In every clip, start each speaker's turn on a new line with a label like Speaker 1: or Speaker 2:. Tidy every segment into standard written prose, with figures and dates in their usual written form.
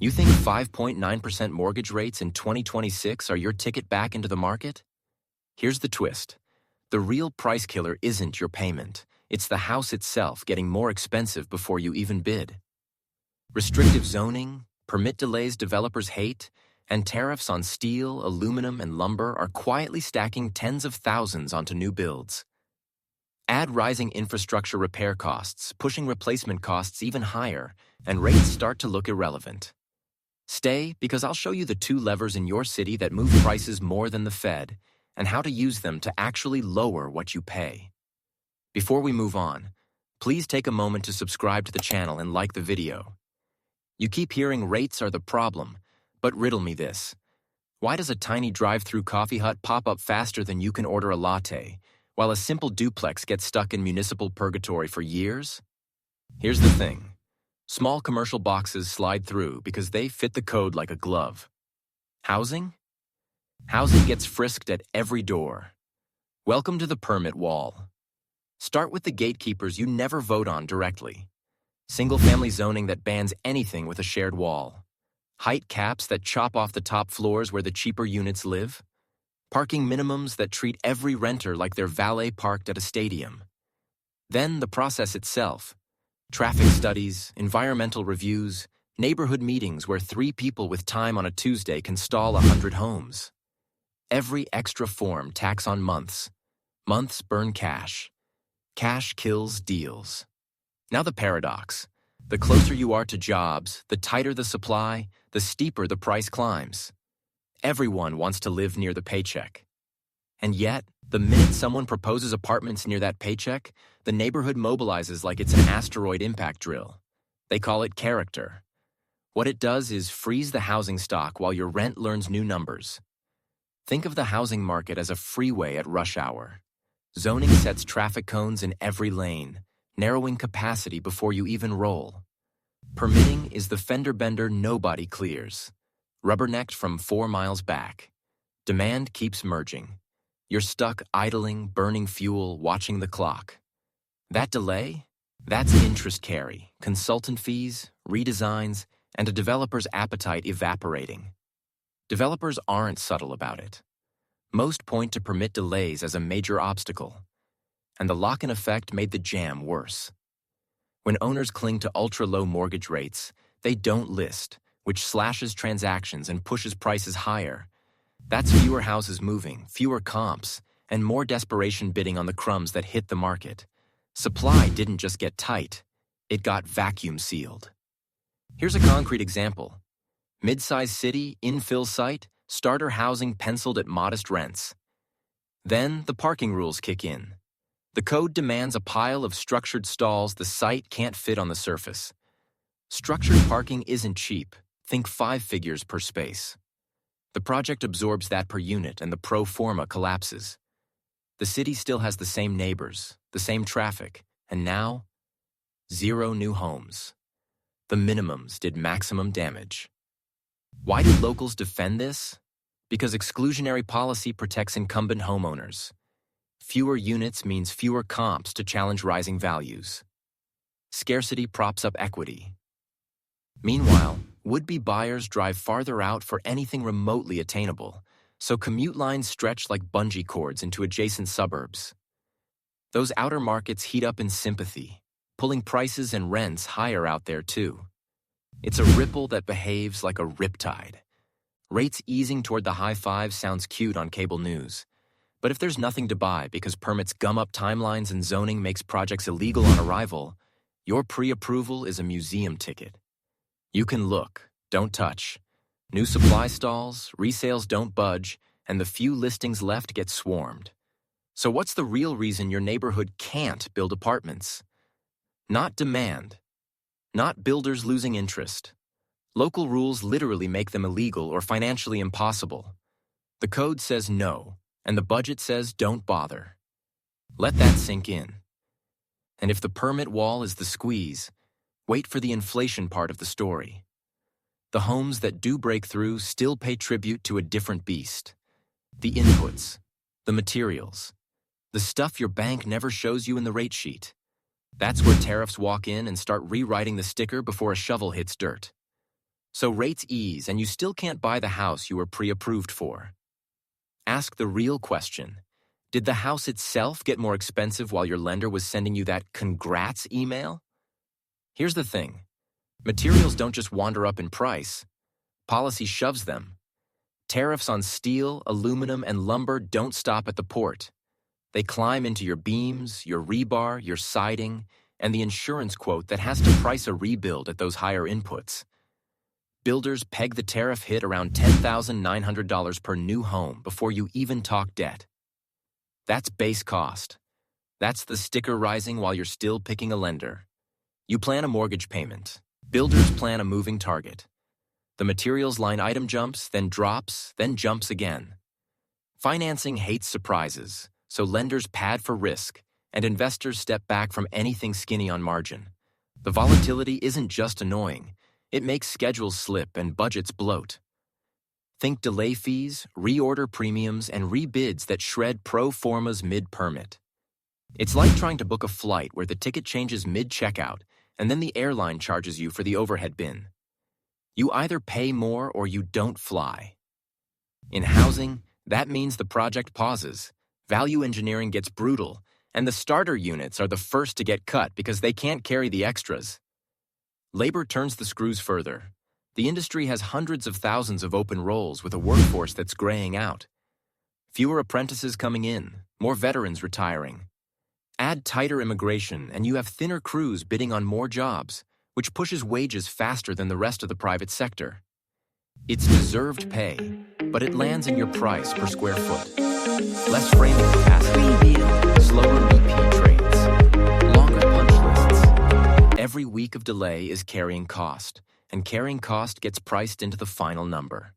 Speaker 1: You think 5.9% mortgage rates in 2026 are your ticket back into the market? Here's the twist. The real price killer isn't your payment. It's the house itself getting more expensive before you even bid. Restrictive zoning, permit delays developers hate, and tariffs on steel, aluminum, and lumber are quietly stacking tens of thousands onto new builds. Add rising infrastructure repair costs, pushing replacement costs even higher, and rates start to look irrelevant. Stay, because I'll show you the two levers in your city that move prices more than the Fed, and how to use them to actually lower what you pay. Before we move on, please take a moment to subscribe to the channel and like the video. You keep hearing rates are the problem, but riddle me this. Why does a tiny drive-through coffee hut pop up faster than you can order a latte, while a simple duplex gets stuck in municipal purgatory for years? Here's the thing. Small commercial boxes slide through because they fit the code like a glove. Housing? Housing gets frisked at every door. Welcome to the permit wall. Start with the gatekeepers you never vote on directly. Single-family zoning that bans anything with a shared wall. Height caps that chop off the top floors where the cheaper units live. Parking minimums that treat every renter like they're valet parked at a stadium. Then the process itself. Traffic studies, environmental reviews, neighborhood meetings where 3 people with time on a Tuesday can stall 100 homes. Every extra form tacks on months. Months burn cash. Cash kills deals. Now the paradox. The closer you are to jobs, the tighter the supply, the steeper the price climbs. Everyone wants to live near the paycheck. And yet, the minute someone proposes apartments near that paycheck, the neighborhood mobilizes like it's an asteroid impact drill. They call it character. What it does is freeze the housing stock while your rent learns new numbers. Think of the housing market as a freeway at rush hour. Zoning sets traffic cones in every lane, narrowing capacity before you even roll. Permitting is the fender bender nobody clears, rubbernecked from 4 miles back. Demand keeps merging. You're stuck idling, burning fuel, watching the clock. That delay? That's interest carry, consultant fees, redesigns, and a developer's appetite evaporating. Developers aren't subtle about it. Most point to permit delays as a major obstacle, and the lock-in effect made the jam worse. When owners cling to ultra-low mortgage rates, they don't list, which slashes transactions and pushes prices higher. That's fewer houses moving, fewer comps, and more desperation bidding on the crumbs that hit the market. Supply didn't just get tight, it got vacuum sealed. Here's a concrete example. Mid-sized city, infill site, starter housing penciled at modest rents. Then the parking rules kick in. The code demands a pile of structured stalls the site can't fit on the surface. Structured parking isn't cheap. Think 5 figures per space. The project absorbs that per unit and the pro forma collapses. The city still has the same neighbors, the same traffic, and now, 0 new homes. The minimums did maximum damage. Why do locals defend this? Because exclusionary policy protects incumbent homeowners. Fewer units means fewer comps to challenge rising values. Scarcity props up equity. Meanwhile, would-be buyers drive farther out for anything remotely attainable, so commute lines stretch like bungee cords into adjacent suburbs. Those outer markets heat up in sympathy, pulling prices and rents higher out there too. It's a ripple that behaves like a riptide. Rates easing toward the high fives sounds cute on cable news. But if there's nothing to buy because permits gum up timelines and zoning makes projects illegal on arrival, your pre-approval is a museum ticket. You can look, don't touch. New supply stalls, resales don't budge, and the few listings left get swarmed. So what's the real reason your neighborhood can't build apartments? Not demand. Not builders losing interest. Local rules literally make them illegal or financially impossible. The code says no, and the budget says don't bother. Let that sink in. And if the permit wall is the squeeze, wait for the inflation part of the story. The homes that do break through still pay tribute to a different beast. The inputs, the materials, the stuff your bank never shows you in the rate sheet. That's where tariffs walk in and start rewriting the sticker before a shovel hits dirt. So rates ease and you still can't buy the house you were pre-approved for. Ask the real question. Did the house itself get more expensive while your lender was sending you that congrats email? Here's the thing. Materials don't just wander up in price. Policy shoves them. Tariffs on steel, aluminum, and lumber don't stop at the port. They climb into your beams, your rebar, your siding, and the insurance quote that has to price a rebuild at those higher inputs. Builders peg the tariff hit around $10,900 per new home before you even talk debt. That's base cost. That's the sticker rising while you're still picking a lender. You plan a mortgage payment. Builders plan a moving target. The materials line item jumps, then drops, then jumps again. Financing hates surprises, so lenders pad for risk, and investors step back from anything skinny on margin. The volatility isn't just annoying. It makes schedules slip and budgets bloat. Think delay fees, reorder premiums, and rebids that shred pro formas mid-permit. It's like trying to book a flight where the ticket changes mid-checkout, and then the airline charges you for the overhead bin. You either pay more or you don't fly. In housing, that means the project pauses, value engineering gets brutal, and the starter units are the first to get cut because they can't carry the extras. Labor turns the screws further. The industry has hundreds of thousands of open roles with a workforce that's graying out. Fewer apprentices coming in, more veterans retiring. Add tighter immigration and you have thinner crews bidding on more jobs, which pushes wages faster than the rest of the private sector. It's deserved pay, but it lands in your price per square foot. Less framing capacity, slower repeat trades, longer punch lists. Every week of delay is carrying cost, and carrying cost gets priced into the final number.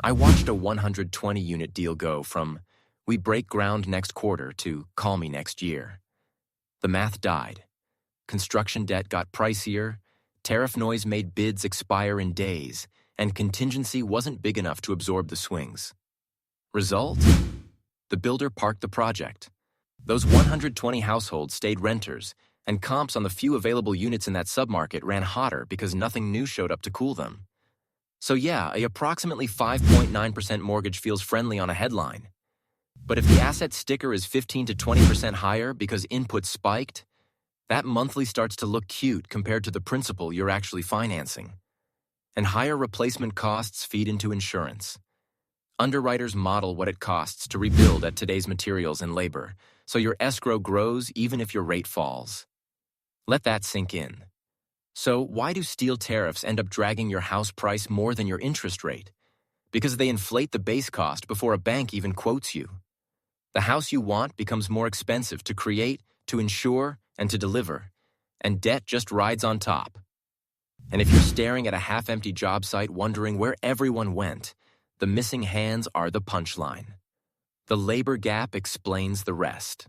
Speaker 1: I watched a 120-unit deal go from, "We break ground next quarter," to "Call me next year." The math died. Construction debt got pricier, tariff noise made bids expire in days, and contingency wasn't big enough to absorb the swings. Result? The builder parked the project. Those 120 households stayed renters, and comps on the few available units in that submarket ran hotter because nothing new showed up to cool them. So yeah, a approximately 5.9% mortgage feels friendly on a headline. But if the asset sticker is 15 to 20% higher because inputs spiked, that monthly starts to look cute compared to the principal you're actually financing. And higher replacement costs feed into insurance. Underwriters model what it costs to rebuild at today's materials and labor, so your escrow grows even if your rate falls. Let that sink in. So why do steel tariffs end up dragging your house price more than your interest rate? Because they inflate the base cost before a bank even quotes you. The house you want becomes more expensive to create, to insure, and to deliver, and debt just rides on top. And if you're staring at a half-empty job site wondering where everyone went, the missing hands are the punchline. The labor gap explains the rest.